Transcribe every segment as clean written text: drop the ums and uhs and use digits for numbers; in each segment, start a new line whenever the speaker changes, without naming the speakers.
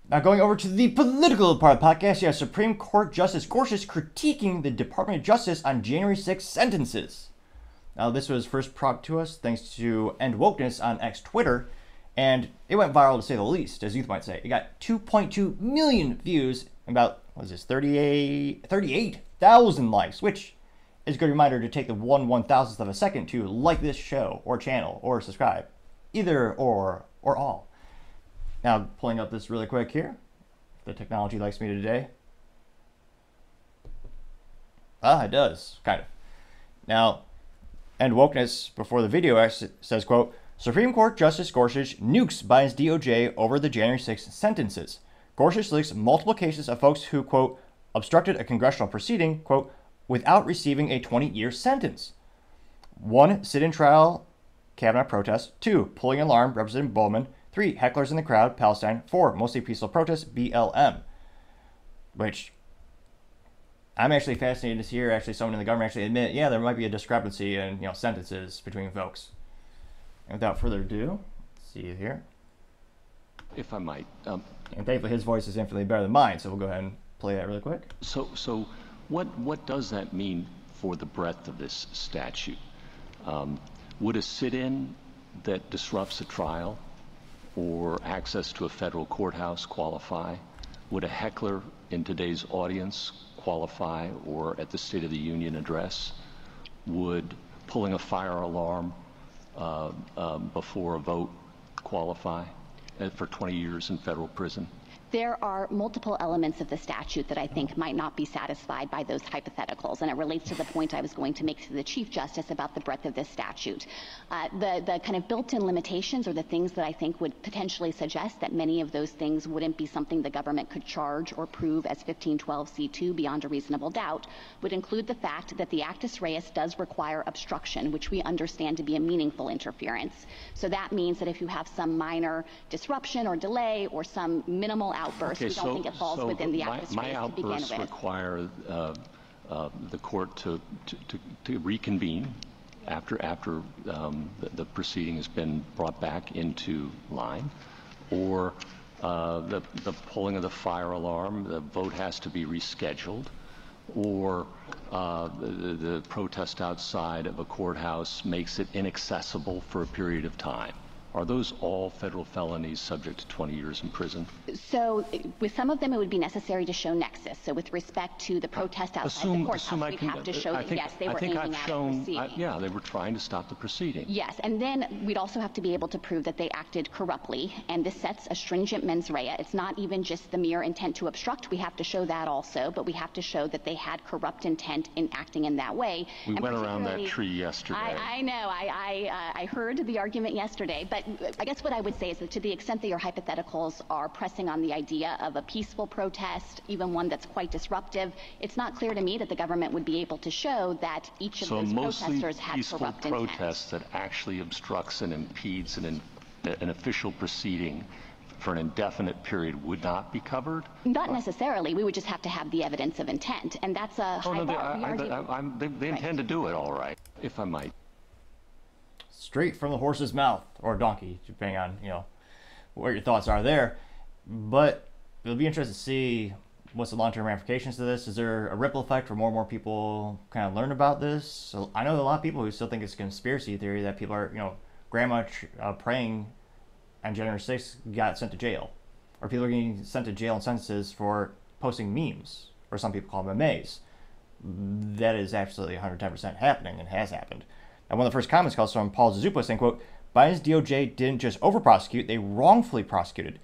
Now going over to the political part of the podcast, you have Supreme Court Justice Gorsuch critiquing the Department of Justice on January 6 sentences. Now this was first brought to us thanks to End Wokeness on X Twitter, and it went viral to say the least, as youth might say. It got 2.2 million views and about, 38,000 likes, which is a good reminder to take the 1/1000th of a second to like this show or channel or subscribe. Either or all. Now, pulling up this really quick here. If the technology likes me today. It does, kind of. Now, End Wokeness before the video says, quote, Supreme Court Justice Gorsuch nukes Biden's DOJ over the January 6th sentences. Gorsuch lists multiple cases of folks who, quote, obstructed a congressional proceeding, quote, without receiving a 20-year sentence. 1, sit-in trial, Kavanaugh protest. 2, pulling alarm, Representative Bowman. 3, hecklers in the crowd, Palestine. 4, mostly peaceful protests, BLM. Which, I'm actually fascinated to hear someone in the government actually admit, yeah, there might be a discrepancy in sentences between folks. And without further ado, let's see here.
If I might.
And thankfully his voice is infinitely better than mine, so we'll go ahead and play that really quick.
So what does that mean for the breadth of this statute? Would a sit-in that disrupts a trial or access to a federal courthouse qualify? Would a heckler in today's audience qualify, or at the State of the Union address? Would pulling a fire alarm before a vote qualify for 20 years in federal prison?
There are multiple elements of the statute that I think might not be satisfied by those hypotheticals, and it relates to the point I was going to make to the Chief Justice about the breadth of this statute. The kind of built-in limitations, or the things that I think would potentially suggest that many of those things wouldn't be something the government could charge or prove as 1512c2 beyond a reasonable doubt, would include the fact that the actus reus does require obstruction, which we understand to be a meaningful interference. So that means that if you have some minor disruption or delay or some minimal outburst, we don't think it falls within the actus reus to begin with.
My outbursts require the court to reconvene after the proceeding has been brought back into line, or the pulling of the fire alarm, the vote has to be rescheduled, or the protest outside of a courthouse makes it inaccessible for a period of time. Are those all federal felonies subject to 20 years in prison?
So with some of them, it would be necessary to show nexus. So with respect to the protest outside the courthouse, we'd have to show that, yes, they were aiming at the proceeding.
Yeah, they were trying to stop the proceeding.
Yes, and then we'd also have to be able to prove that they acted corruptly, and this sets a stringent mens rea. It's not even just the mere intent to obstruct. We have to show that also, but we have to show that they had corrupt intent in acting in that way.
We went around that tree yesterday.
I know. I heard the argument yesterday, but I guess what I would say is that to the extent that your hypotheticals are pressing on the idea of a peaceful protest, even one that's quite disruptive, it's not clear to me that the government would be able to show that each of those protesters had corrupt intent.
So mostly peaceful protest that actually obstructs and impedes an official proceeding for an indefinite period would not be covered?
Not necessarily. We would just have to have the evidence of intent, and that's a high bar.
They intend to do it, all right, if I might.
Straight from the horse's mouth, or donkey, depending on what your thoughts are there. But it'll be interesting to see what's the long-term ramifications to this. Is there a ripple effect where more and more people kind of learn about this? So I know a lot of people who still think it's a conspiracy theory that people are, grandma praying on January 6th got sent to jail, or people are getting sent to jail in sentences for posting memes, or some people call them memes. That is absolutely 110% happening and has happened. And one of the first comments comes from Paul Zazzupa saying, quote, Biden's DOJ didn't just over-prosecute, they wrongfully prosecuted.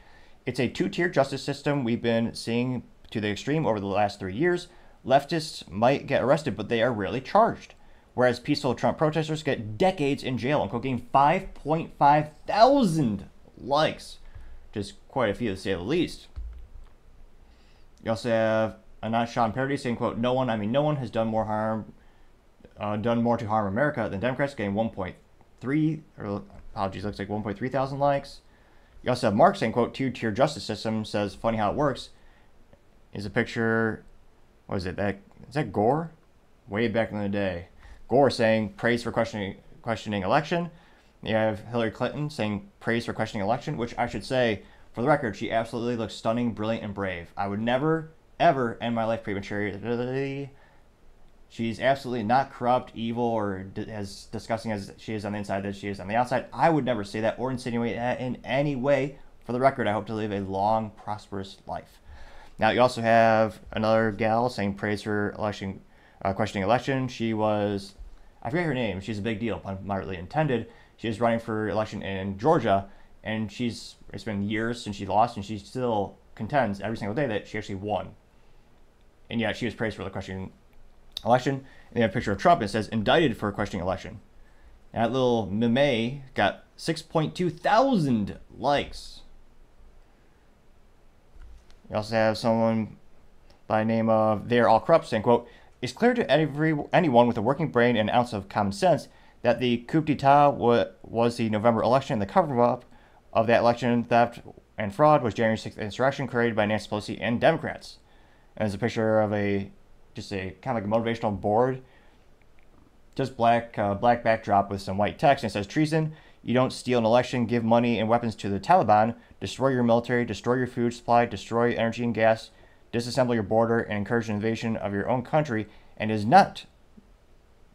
It's a two-tier justice system we've been seeing to the extreme over the last 3 years. Leftists might get arrested, but they are rarely charged. Whereas peaceful Trump protesters get decades in jail, and getting 5.5 thousand likes, which is quite a few to say the least. You also have Anant Sean Parody saying, quote, no one has done more to harm America than Democrats, getting 1.3, or apologies, looks like 1.3 thousand likes. You also have Mark saying, quote, two-tier justice system says, funny how it works. Is a picture, what is it, is that Gore? Way back in the day. Gore saying, praise for questioning election. You have Hillary Clinton saying, praise for questioning election, which I should say, For the record, she absolutely looks stunning, brilliant, and brave. I would never, ever end my life prematurely. She's absolutely not corrupt, evil, or as disgusting as she is on the inside as she is on the outside. I would never say that or insinuate that in any way. For the record, I hope to live a long, prosperous life. Now, you also have another gal saying praise her election, questioning election. She was, I forget her name. She's a big deal, pun moderately intended. She was running for election in Georgia, and it's been years since she lost, and she still contends every single day that she actually won. And yet, she was praised for the questioning election. And they have a picture of Trump, and it says, indicted for questioning election. And that little meme got 6.2 thousand likes. You also have someone by the name of They're All Corrupt saying, quote, it's clear to anyone with a working brain and an ounce of common sense that the coup d'etat was the November election. The cover-up of that election theft and fraud was January 6th insurrection created by Nancy Pelosi and Democrats. And there's a picture of just a kind of like a motivational board, just black backdrop with some white text, and it says, treason. You don't steal an election, give money and weapons to the Taliban, destroy your military, destroy your food supply, destroy energy and gas, disassemble your border, and encourage an invasion of your own country, and does not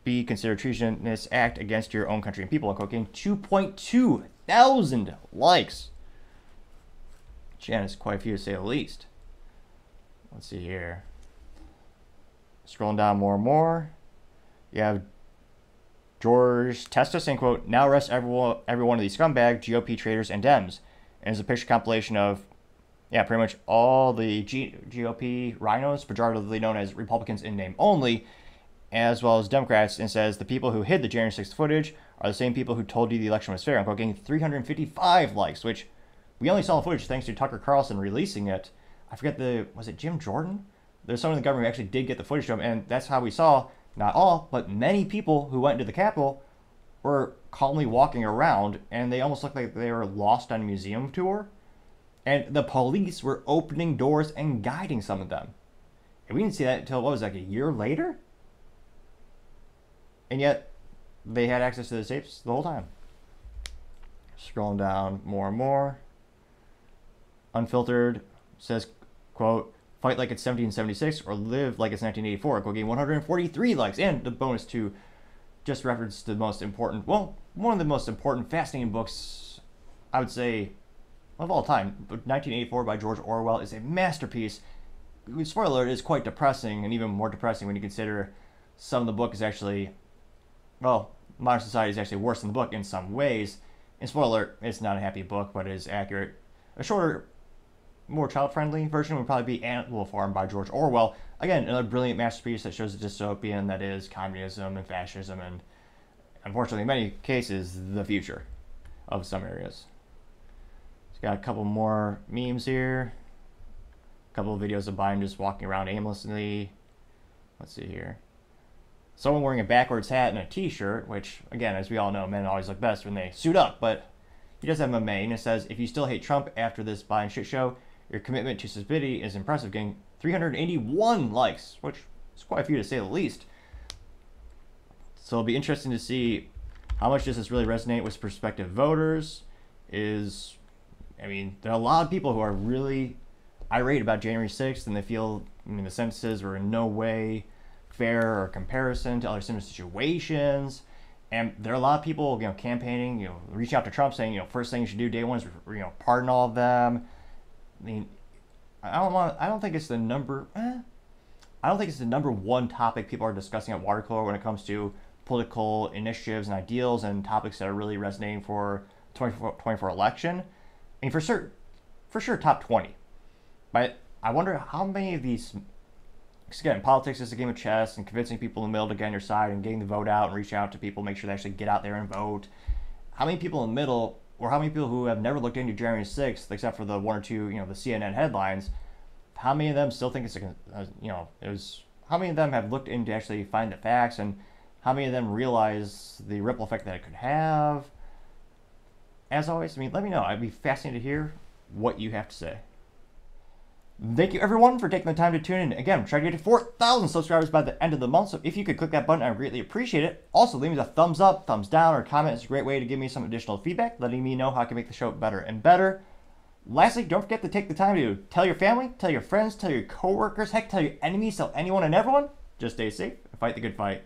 be considered treasonous act against your own country and people. Getting 2.2 thousand likes. Jan is quite a few to say the least. Let's see here. Scrolling down more and more. You have George Testa saying, quote, now arrest every one of these scumbags, GOP traitors, and Dems. And it's a picture compilation of, pretty much all the GOP rhinos, pejoratively known as Republicans in name only, as well as Democrats, and says the people who hid the January 6th footage are the same people who told you the election was fair. Unquote, getting 355 likes, which we only saw the footage thanks to Tucker Carlson releasing it. I forget was it Jim Jordan? There's someone in the government who actually did get the footage to him, and that's how we saw, not all, but many people who went into the Capitol were calmly walking around, and they almost looked like they were lost on a museum tour. And the police were opening doors and guiding some of them. And we didn't see that until, a year later? And yet, they had access to the tapes the whole time. Scrolling down more and more. Unfiltered says, quote, fight like it's 1776 or live like it's 1984. Quote, getting 143 likes. And the bonus to just reference the most important, one of the most important, fascinating books, I would say, of all time. 1984 by George Orwell is a masterpiece. Spoiler alert, it is quite depressing, and even more depressing when you consider some of the book is actually, modern society is actually worse than the book in some ways. And spoiler alert, it's not a happy book, but it is accurate. A shorter, more child-friendly version would probably be Animal Farm by George Orwell. Again, another brilliant masterpiece that shows the dystopian that is communism and fascism and, unfortunately, in many cases, the future of some areas. It's got a couple more memes here. A couple of videos of Biden just walking around aimlessly. Let's see here. Someone wearing a backwards hat and a t-shirt, which, again, as we all know, men always look best when they suit up, but he does have a meme, and it says, if you still hate Trump after this Biden shit show, your commitment to stupidity is impressive, getting 381 likes, which is quite a few to say the least. So it'll be interesting to see how much does this really resonate with prospective voters. There are a lot of people who are really irate about January 6th, and they feel, the sentences were in no way fair or comparison to other similar situations. And there are a lot of people, campaigning, reaching out to Trump saying, first thing you should do day one is, pardon all of them. I don't think it's the number one topic people are discussing at water cooler when it comes to political initiatives and ideals and topics that are really resonating for 2024 election. For sure, top 20. But I wonder how many of these, because again, politics is a game of chess, and convincing people in the middle to get on your side and getting the vote out and reaching out to people, make sure they actually get out there and vote. How many people in the middle, or how many people who have never looked into January 6th, except for the one or two, the CNN headlines, how many of them still think how many of them have looked in to actually find the facts, and how many of them realize the ripple effect that it could have? As always, let me know. I'd be fascinated to hear what you have to say. Thank you, everyone, for taking the time to tune in. Again, I'm trying to get to 4,000 subscribers by the end of the month, so if you could click that button, I would greatly appreciate it. Also, leave me a thumbs up, thumbs down, or comment. It's a great way to give me some additional feedback, letting me know how I can make the show better and better. Lastly, don't forget to take the time to tell your family, tell your friends, tell your coworkers, heck, tell your enemies, tell anyone and everyone. Just stay safe and fight the good fight.